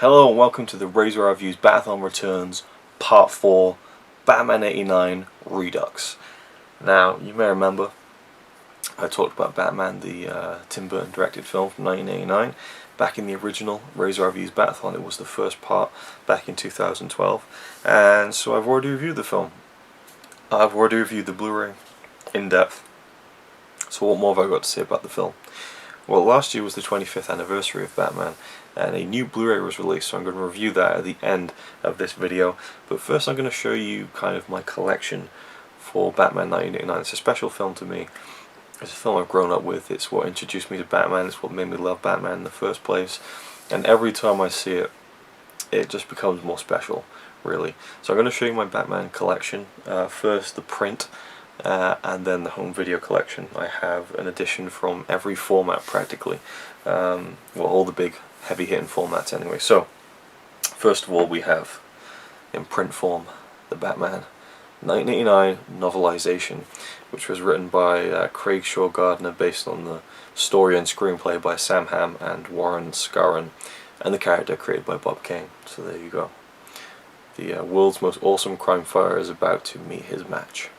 Hello and welcome to the RazorwireReviews Bat-a-thon Returns Part 4 Batman 89 Redux. Now, you may remember I talked about Batman, the Tim Burton directed film from 1989. Back in the original RazorwireReviews Bat-a-thon, it was the first part back in 2012. And so I've already reviewed the film. I've already reviewed the Blu-ray in depth. So what more have I got to say about the film? Well, last year was the 25th anniversary of Batman, and a new Blu-ray was released, so I'm going to review that at the end of this video. But first I'm going to show you kind of my collection for Batman 1989. It's a special film to me. It's a film I've grown up with. It's what introduced me to Batman. It's what made me love Batman in the first place. And every time I see it, it just becomes more special, really. So I'm going to show you my Batman collection. First the print, and then the home video collection. I have an edition from every format practically. Well, all the big heavy hitting formats anyway. So first of all, we have in print form the Batman 1989 novelization, which was written by Craig Shaw Gardner based on the story and screenplay by Sam Hamm and Warren Scarron, and the character created by Bob Kane. So there you go. The world's most awesome crime fighter is about to meet his match.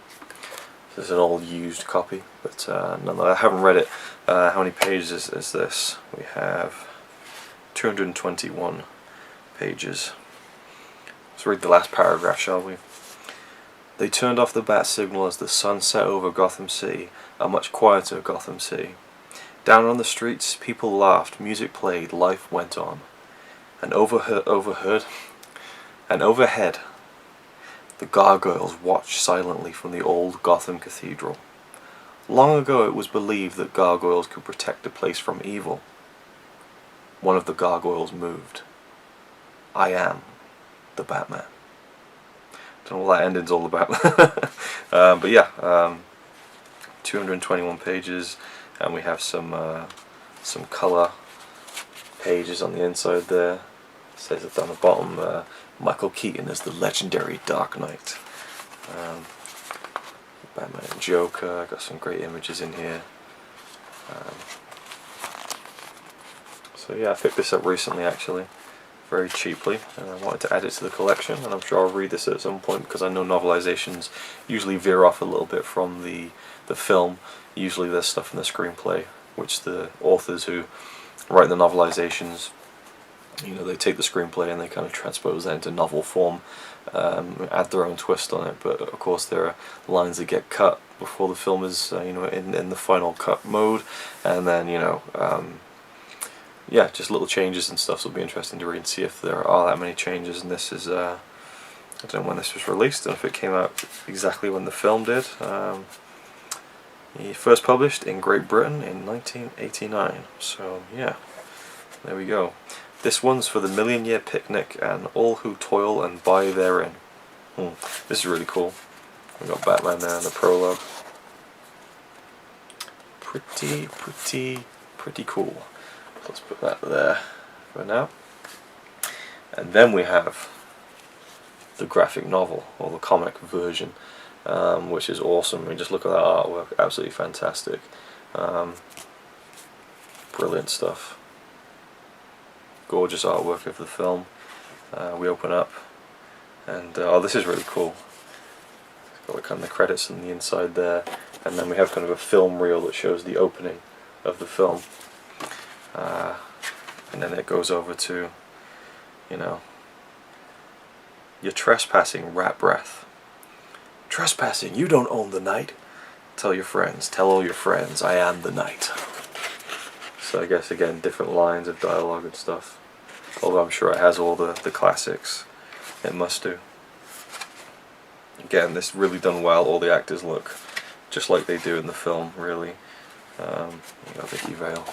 This is an old used copy, but nonetheless, I haven't read it. How many pages is this? We have 221 pages. Let's read the last paragraph, shall we? They turned off the bat signal as the sun set over Gotham City, a much quieter Gotham City. Down on the streets, people laughed, music played, life went on. And overhead, the gargoyles watched silently from the old Gotham Cathedral. Long ago it was believed that gargoyles could protect a place from evil. One of the gargoyles moved. I am the Batman. Don't know what that ending's all about. But yeah, 221 pages, and we have some colour pages on the inside there. It says it down the bottom, Michael Keaton is the legendary Dark Knight. Batman and Joker, got some great images in here. So yeah, I picked this up recently actually, very cheaply, and I wanted to add it to the collection, and I'm sure I'll read this at some point because I know novelizations usually veer off a little bit from the film. Usually there's stuff in the screenplay which the authors who write the novelizations, you know, they take the screenplay and they kind of transpose that into novel form, add their own twist on it. But of course there are lines that get cut before the film is you know, in the final cut mode, and then you know, yeah, just little changes and stuff. So it'll be interesting to read and see if there are that many changes. And this is I don't know when this was released and if it came out exactly when the film did. First published in Great Britain in 1989. So yeah, there we go. This one's for the Million-Year Picnic and all who toil and buy therein. This is really cool. We got Batman there in the prologue. Pretty cool. Let's put that there for now. And then we have the graphic novel, or the comic version, which is awesome. I mean, just look at that artwork, absolutely fantastic. Brilliant stuff. Gorgeous artwork of the film. We open up, and oh, this is really cool. It's got kind of the credits on the inside there, and then we have kind of a film reel that shows the opening of the film. And then it goes over to, you know, you're trespassing, rat breath. Trespassing, you don't own the night. Tell your friends, tell all your friends, I am the night. So I guess again, different lines of dialogue and stuff. Although I'm sure it has all the classics. It must do. Again, this really done well. All the actors look just like they do in the film, really. You got Vicky Vale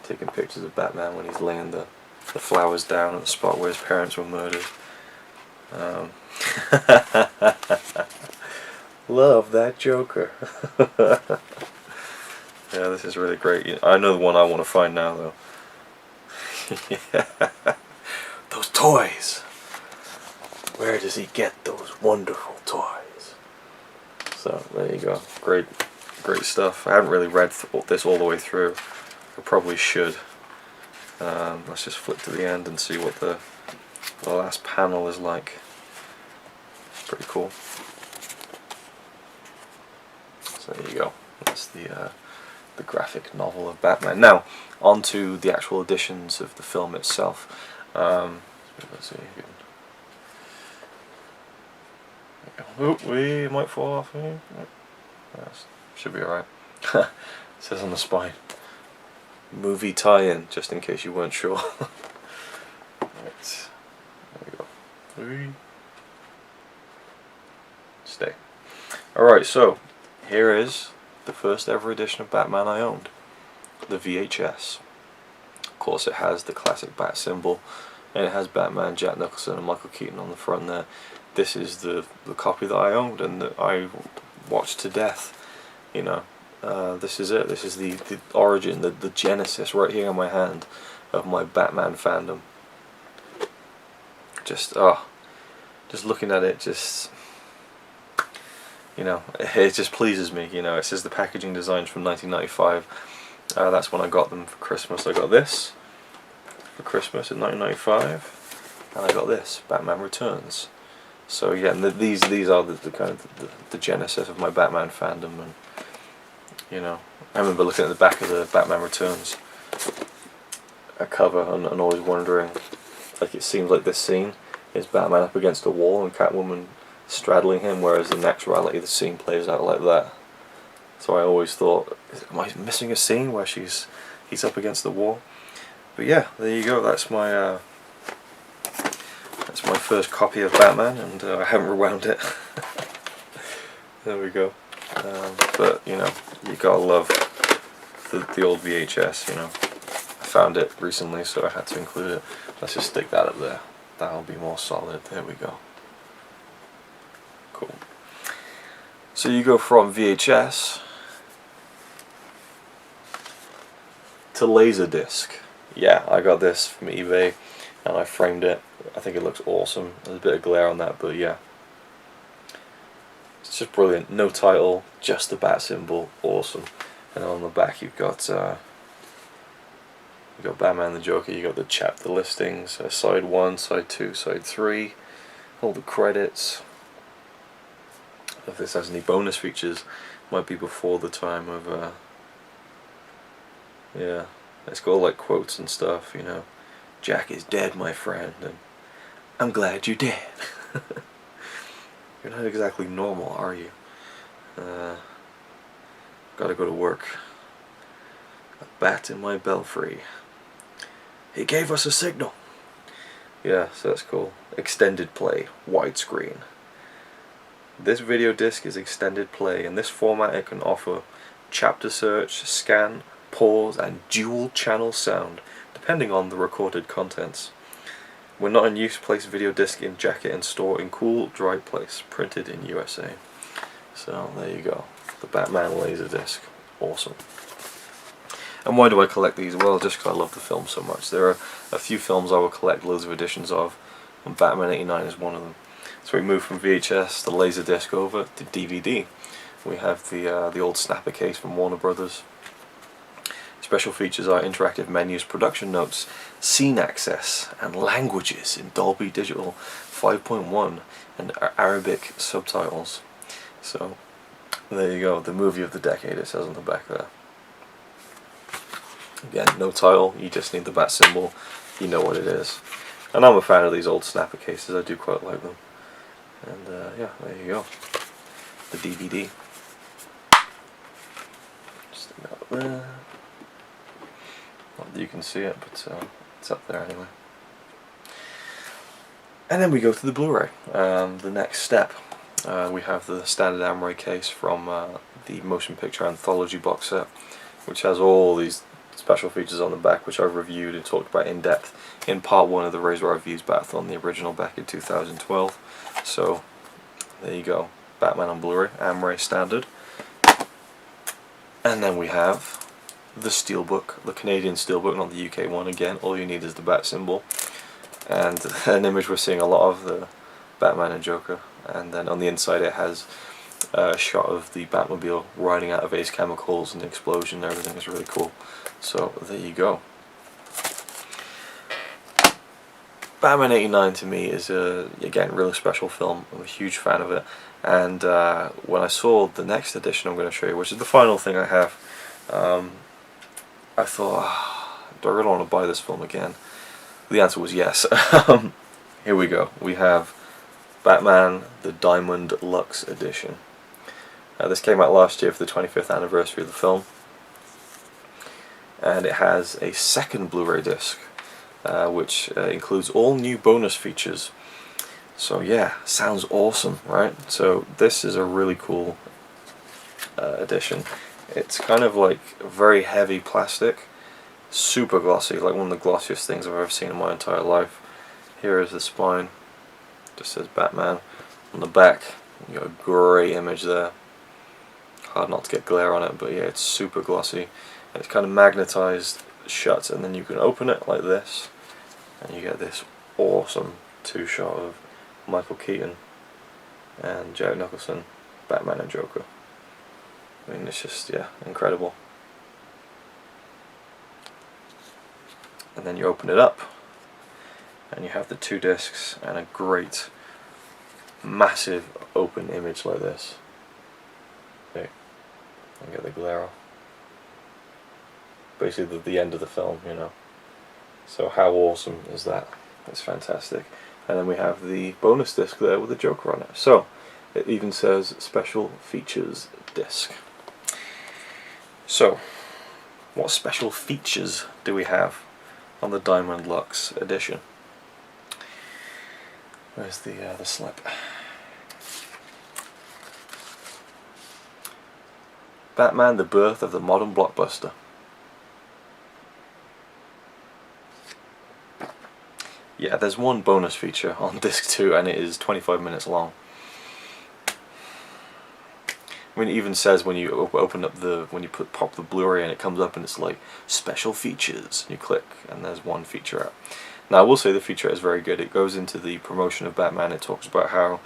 taking pictures of Batman when he's laying the flowers down at the spot where his parents were murdered. Love that Joker. Yeah, this is really great. I know the one I want to find now, though. Yeah. Those toys! Where does he get those wonderful toys? So, there you go. Great stuff. I haven't really read this all the way through. I probably should. Let's just flip to the end and see what the the last panel is like. Pretty cool. So there you go. That's the graphic novel of Batman. Now, on to the actual editions of the film itself. Let's see. Oh, we might fall off here. Should be alright. It says on the spine. Movie tie-in, just in case you weren't sure. Right. There we go. Stay. Alright, so here is the first ever edition of Batman I owned. The VHS. Of course it has the classic bat symbol, and it has Batman, Jack Nicholson and Michael Keaton on the front there. This is the copy that I owned and that I watched to death. You know, this is it. This is the origin, the genesis right here in my hand of my Batman fandom. Just looking at it, just, you know, it just pleases me. You know, it says the packaging designs from 1995. That's when I got them for Christmas. I got this for Christmas in 1995, and I got this, Batman Returns. So yeah, these are the kind of the genesis of my Batman fandom. And you know, I remember looking at the back of the Batman Returns cover and always wondering, like, it seems like this scene is Batman up against a wall and Catwoman straddling him, whereas in actuality the scene plays out like that. So I always thought, am I missing a scene where he's up against the wall? But yeah, there you go. That's my first copy of Batman, and I haven't rewound it. There we go. But you know, you gotta love the old VHS. You know, I found it recently, so I had to include it. Let's just stick that up there. That'll be more solid. There we go. Cool. So you go from VHS to Laserdisc. Yeah, I got this from eBay and I framed it. I think it looks awesome. There's a bit of glare on that, but yeah. It's just brilliant. No title, just the bat symbol. Awesome. And on the back you've got Batman and the Joker, you got the chapter listings, side 1, side 2, side 3, all the credits. If this has any bonus features, might be before the time of yeah, it's got all like quotes and stuff, you know. Jack is dead, my friend, and I'm glad you're dead. You're not exactly normal, are you? Gotta go to work. A bat in my belfry. He gave us a signal. Yeah, so that's cool. Extended play, widescreen. This video disc is extended play. In this format it can offer chapter search, scan, pause and dual channel sound depending on the recorded contents. When not in use, place video disc in jacket and store in cool, dry place. Printed in USA. So there you go. The Batman Laserdisc. Awesome. And why do I collect these? Well, just because I love the film so much. There are a few films I will collect loads of editions of, and Batman '89 is one of them. So we move from VHS to Laserdisc over to DVD. We have the old snapper case from Warner Brothers. Special features are interactive menus, production notes, scene access, and languages in Dolby Digital 5.1 and Arabic subtitles. So there you go, the movie of the decade, it says on the back there. Again, no title, you just need the bat symbol, you know what it is. And I'm a fan of these old snapper cases, I do quite like them. And yeah, there you go, the DVD. Just stick that up there. Not that you can see it, but it's up there anyway. And then we go to the Blu-ray. The next step, we have the standard Amray case from the Motion Picture Anthology box set, which has all these special features on the back, which I've reviewed and talked about in depth in part 1 of the RazorwireReviews Bat-a-thon, the original back in 2012. So there you go, Batman on Blu-ray, Amray standard. And then we have the Steelbook, the Canadian Steelbook, not the UK one. Again, all you need is the bat symbol and an image we're seeing a lot of, the Batman and Joker, and then on the inside it has a shot of the Batmobile riding out of Ace Chemicals and the explosion and everything. Is really cool. So there you go. Batman '89 to me is again, really special film. I'm a huge fan of it, and when I saw the next edition I'm going to show you, which is the final thing I have, I thought, do I really want to buy this film again? The answer was yes. Here we go. We have Batman the Diamond Luxe edition. This came out last year for the 25th anniversary of the film, and it has a second Blu-ray disc, which includes all new bonus features. So yeah, sounds awesome, right? So this is a really cool edition. It's kind of like very heavy plastic, super glossy, like one of the glossiest things I've ever seen in my entire life. Here is the spine, just says Batman. On the back, you got a great image there. Hard not to get glare on it, but yeah, it's super glossy, and it's kind of magnetized shut, and then you can open it like this, and you get this awesome two-shot of Michael Keaton and Jack Nicholson, Batman and Joker. I mean, it's just, yeah, incredible. And then you open it up, and you have the two discs and a great, massive open image like this. Okay, and get the glare off. Basically the end of the film, you know. So how awesome is that? It's fantastic. And then we have the bonus disc there with the Joker on it. So it even says special features disc. So what special features do we have on the Diamond Luxe edition? Where's the slip? Batman, the birth of the modern blockbuster. Yeah, there's one bonus feature on disc 2, and it is 25 minutes long. I mean, it even says when you open up pop the Blu-ray, and it comes up and it's like special features. You click, and there's one feature out. Now, I will say the feature is very good. It goes into the promotion of Batman. It talks about how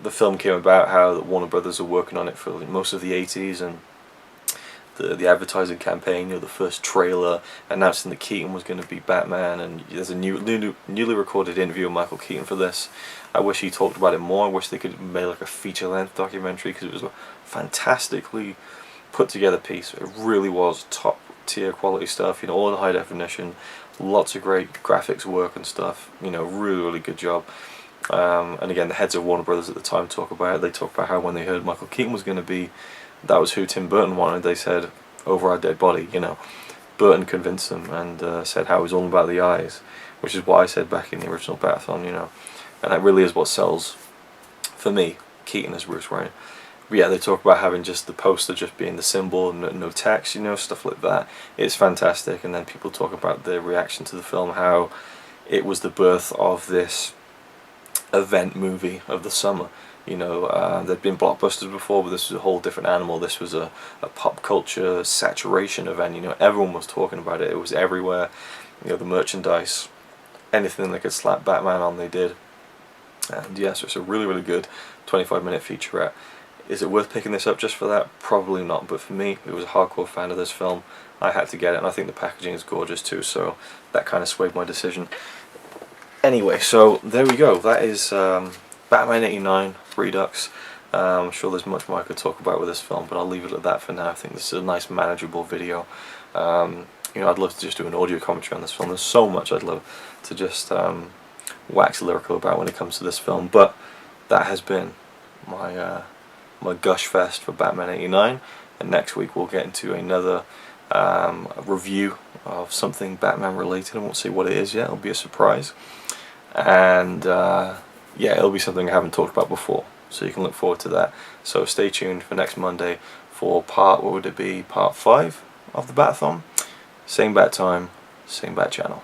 the film came about, how the Warner Brothers are working on it for most of the 80s, and the advertising campaign, you know, the first trailer announcing that Keaton was going to be Batman, and there's a newly recorded interview with Michael Keaton for this. I wish he talked about it more. I wish they could have made like a feature-length documentary, because it was a fantastically put together piece. It really was top tier quality stuff, you know, all in high definition, lots of great graphics work and stuff, you know, really good job. And again, the heads of Warner Brothers at the time talk about it. They talk about how when they heard Michael Keaton was going to be, that was who Tim Burton wanted. They said, over our dead body, you know. Burton convinced them, and said how it was all about the eyes, which is what I said back in the original Bat-a-thon, you know. And that really is what sells, for me, Keaton as Bruce Wayne. But yeah, they talk about having just the poster just being the symbol and no text, you know, stuff like that. It's fantastic. And then people talk about the reaction to the film, how it was the birth of this event movie of the summer. You know, there'd been blockbusters before, but this was a whole different animal. This was a pop culture saturation event. You know, everyone was talking about it. It was everywhere. You know, the merchandise, anything they could slap Batman on, they did. And yeah, so it's a really good 25-minute featurette. Is it worth picking this up just for that? Probably not, but for me, who was a hardcore fan of this film, I had to get it, and I think the packaging is gorgeous too, so that kind of swayed my decision. Anyway, so there we go. That is Batman '89 Redux. I'm sure there's much more I could talk about with this film, but I'll leave it at that for now. I think this is a nice, manageable video. You know, I'd love to just do an audio commentary on this film. There's so much I'd love to just wax lyrical about when it comes to this film, but that has been my my gush fest for Batman '89, and next week we'll get into another review of something Batman related. I won't say what it is yet, it'll be a surprise, and yeah, it'll be something I haven't talked about before, so you can look forward to that. So stay tuned for next Monday for what would it be, part 5 of the Bat-a-thon. Same bat time, same bat channel.